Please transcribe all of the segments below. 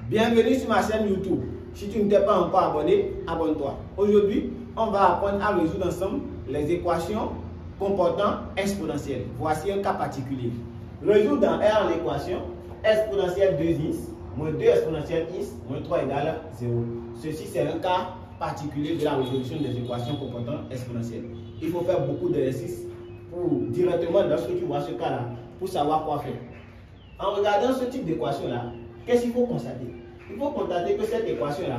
Bienvenue sur ma chaîne YouTube. Si tu ne t'es pas encore abonné, abonne-toi. Aujourd'hui, on va apprendre à résoudre ensemble les équations comportant exponentielles. Voici un cas particulier. Résoudre dans R l'équation exponentielle 2x moins 2 exponentielle x moins 3 égale 0. Ceci, c'est un cas particulier de la résolution des équations comportant exponentielles. Il faut faire beaucoup d'exercices pour directement, lorsque tu vois ce cas-là, pour savoir quoi faire. En regardant ce type d'équation-là, qu'est-ce qu'il faut constater? Il faut constater que cette équation-là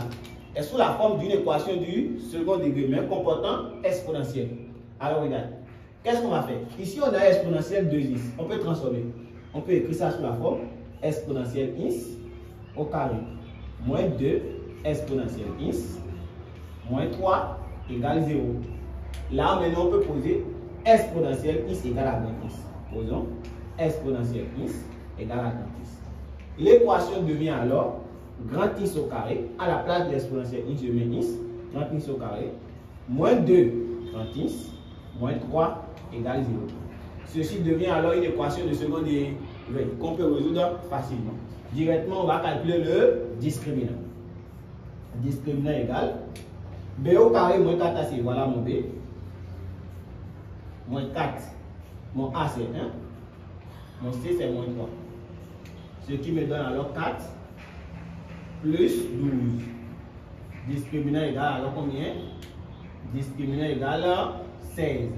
est sous la forme d'une équation du second degré, mais comportant exponentielle. Alors regarde, qu'est-ce qu'on va faire? Ici, on a exponentielle 2x. On peut transformer. On peut écrire ça sous la forme exponentielle x au carré moins 2 exponentielle x moins 3 égale 0. Là, maintenant, on peut poser exponentielle x égale à grand x. Posons exponentielle x égale à grand x. L'équation devient alors grand x au carré. À la place de l'exponentielle x, je mets x, grand x au carré, moins 2 grand x, moins 3 égale 0. Ceci devient alors une équation de second degré qu'on peut résoudre facilement. Directement, on va calculer le discriminant. Discriminant égale b au carré moins 4ac, voilà mon b, moins 4, mon a c'est 1, mon c c'est moins 3. Ce qui me donne alors 4 plus 12. Discriminant égale alors combien? Discriminant égale 16.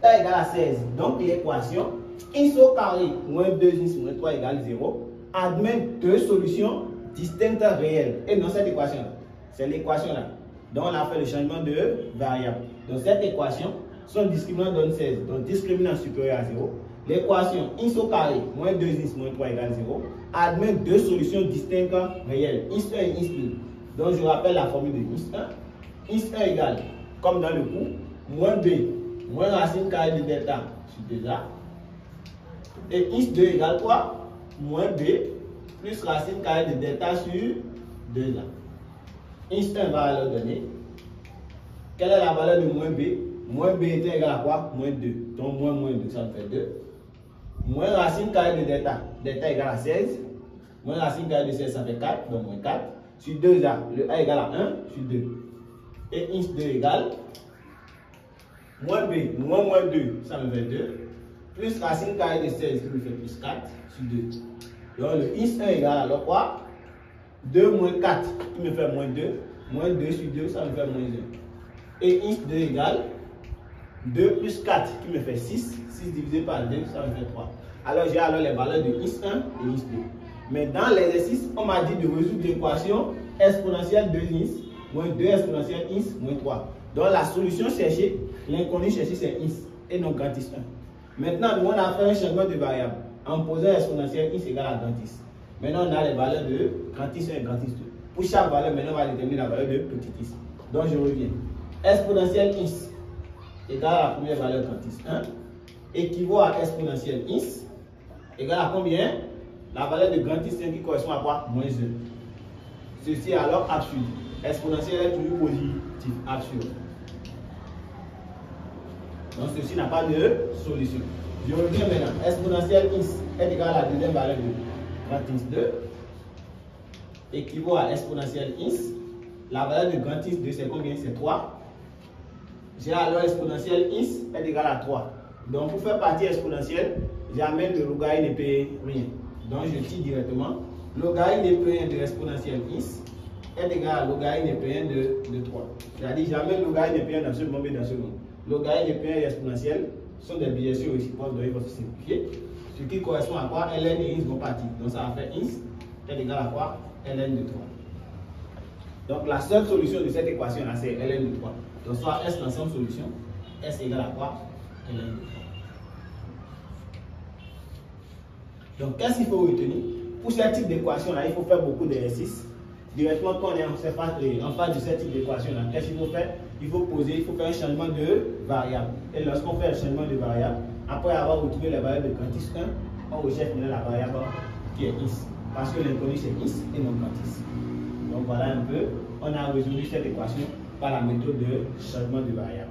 Ça égale à 16. Donc l'équation x au carré moins 2x moins 3 égale 0 admet deux solutions distinctes réelles. Et dans cette équation-là, c'est l'équation-là. Donc on a fait le changement de variable. Dans cette équation, son discriminant donne 16. Donc discriminant supérieur à 0. L'équation x au carré moins 2x moins 3 égale 0 admet deux solutions distinctes réelles, x1 et x2. Donc je rappelle la formule de x1. x1 égale, comme dans le coup, moins b moins racine carrée de delta sur 2a. Et x2 égale quoi? Moins b plus racine carrée de delta sur 2a. x1 va alors donner, quelle est la valeur de moins b? Moins b est égal à quoi? Moins 2. Donc moins 2, ça me fait 2. Moins racine carrée de delta. Delta égale à 16. Moins racine carrée de 16, ça fait 4. Donc moins 4. Sur 2a, le a égale à 1 sur 2. Et x2 égale moins b, moins 2, ça me fait 2. Plus racine carrée de 16 qui me fait plus 4 sur 2. Donc le x1 égale alors quoi? 2 moins 4 qui me fait moins 2. Moins 2 sur 2, ça me fait moins 1. Et x2 égale 2 plus 4 qui me fait 6. 6 divisé par 2, ça me fait 3. Alors j'ai alors les valeurs de x1 et x2. Mais dans l'exercice, on m'a dit de résoudre l'équation exponentielle 2x moins 2 exponentielle x moins 3. Donc la solution cherchée, l'inconnu cherché c'est x et non grand x1. Maintenant, nous on a fait un changement de variable en posant exponentielle x égale à grand x. Maintenant on a les valeurs de grand x1 et grand x2. Pour chaque valeur, maintenant on va déterminer la valeur de petit x. Donc je reviens. Exponentielle x égale à la première valeur grand x1 équivaut à exponentielle x égale à combien? La valeur de grand x1 qui correspond à quoi? Moins 1. Ceci est alors absurde. Exponentielle est toujours positif, absurde. Donc ceci n'a pas de solution. Je reviens maintenant. Exponentielle x est égale à la deuxième valeur de grand x2 équivaut à exponentielle x. La valeur de grand x2 c'est combien? C'est 3. J'ai alors exponentielle x est égale à 3. Donc pour faire partie exponentielle, j'amène le logarithme de P1. Donc je tire directement. Logarithme de P1 de l'exponentielle x est égal à logarithme de P1 de 3. C'est-à-dire j'amène logarithme de P1 dans ce moment et dans ce moment. Logarithme de P1 et exponentielle sont des biaisures réciproques, donc il faut se simplifier. Ce qui correspond à quoi? Ln et x vont partir. Donc ça va faire x est égal à quoi? Ln de 3. Donc la seule solution de cette équation là c'est Ln de 3. Donc soit S l'ensemble solution, S égale à quoi? Ln de 3. Donc qu'est-ce qu'il faut retenir? Pour ce type d'équation là, il faut faire beaucoup d'exercices. Directement quand on est en face de ce type d'équation là, qu'est-ce qu'il faut faire? Il faut poser, il faut faire un changement de variable. Et lorsqu'on fait un changement de variable, après avoir retrouvé la valeur de grand x1, on recherche maintenant la variable qui est x. Parce que l'inconnu c'est x et non grand x. Donc voilà un peu, on a résolu cette équation par la méthode de changement de variable.